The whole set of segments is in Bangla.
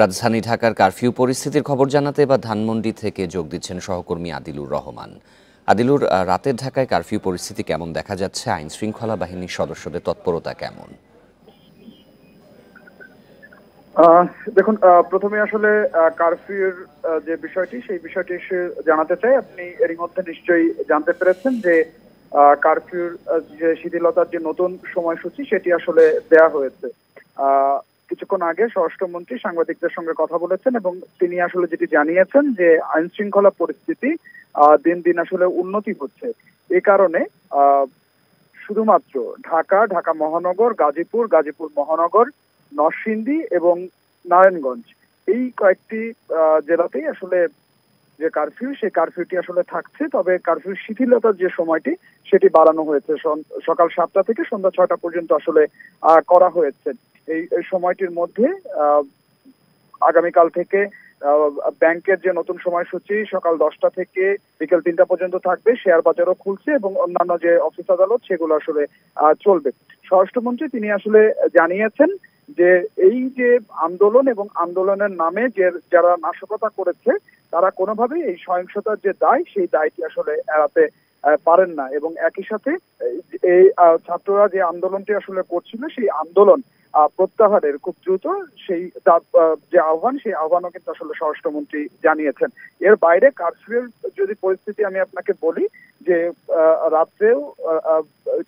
রাজধানী ঢাকার কারফিউ পরিস্থিতির খবর জানাতে এবার ধানমন্ডি থেকে যোগ দিচ্ছেন সহকর্মী আদিলুর রহমান। আদিলুর, রাতের ঢাকায় কারফিউ পরিস্থিতি কেমন দেখা যাচ্ছে? আইন শৃঙ্খলা বাহিনীর সদস্যদের তৎপরতা কেমন? দেখুন, প্রথমে আসলে কারফিউর যে বিষয়টি সেই বিষয়টি জানাতে চাই। আপনি এরই মধ্যে নিশ্চয়ই জানতে পেরেছেন যে কারফিউর যে শিথিলতার যে নতুন সময়সূচি সেটি আসলে দেয়া হয়েছে। কিছুক্ষণ আগে স্বরাষ্ট্রমন্ত্রী সাংবাদিকদের সঙ্গে কথা বলেছেন এবং তিনি আসলে যেটি জানিয়েছেন যে আইন শৃঙ্খলা পরিস্থিতি দিন দিন আসলে উন্নতি হচ্ছে। এ কারণে শুধুমাত্র ঢাকা মহানগর, গাজীপুর মহানগর, নরসিংদী এবং নারায়ণগঞ্জ এই কয়েকটি জেলাতেই আসলে যে কারফিউ সেই কারফিউটি আসলে থাকছে। তবে কারফিউ শিথিলতার যে সময়টি সেটি বাড়ানো হয়েছে, সকাল 7টা থেকে সন্ধ্যা 6টা পর্যন্ত আসলে করা হয়েছে। এই সময়টির মধ্যে আগামীকাল থেকে ব্যাংকের যে নতুন সময়সূচি সকাল 10টা থেকে বিকেল 3টা পর্যন্ত থাকবে, শেয়ার বাজারও খুলছে এবং অন্যান্য যে অফিস আদালত সেগুলো আসলে চলবে। স্বরাষ্ট্রমন্ত্রী তিনি আসলে জানিয়েছেন যে এই যে আন্দোলন এবং আন্দোলনের নামে যে যারা নাশকতা করেছে তারা কোনোভাবেই এই সহিংসতার যে দায় সেই দায়টি আসলে এড়াতে পারেন না এবং একই সাথে এই ছাত্ররা যে আন্দোলনটি আসলে করছিল সেই আন্দোলন প্রত্যাহারের খুব দ্রুত সেই যে আহ্বান সেই আহ্বানও কিন্তু আসলে স্বরাষ্ট্রমন্ত্রী জানিয়েছেন। এর বাইরে কারফিউর যদি পরিস্থিতি আমি আপনাকে বলি যে রাত্রেও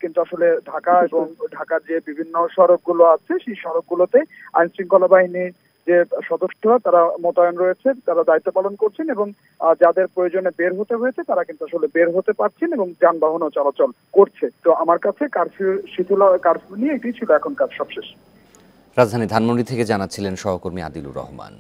কিন্তু আসলে ঢাকা এবং ঢাকার যে বিভিন্ন সড়কগুলো আছে সেই সড়কগুলোতে আইন শৃঙ্খলা বাহিনীর যে সদস্যরা তারা মোতায়েন রয়েছে, তারা দায়িত্ব পালন করছেন এবং যাদের প্রয়োজনে বের হতে হয়েছে তারা কিন্তু আসলে বের হতে পারছেন এবং যানবাহনও চলাচল করছে। তো আমার কাছে কারফিউ নিয়ে এটি ছিল এখনকার সবশেষ। রাজধানী ধানমন্ডি থেকে জানাচ্ছিলেন সহকর্মী আদিলুর রহমান।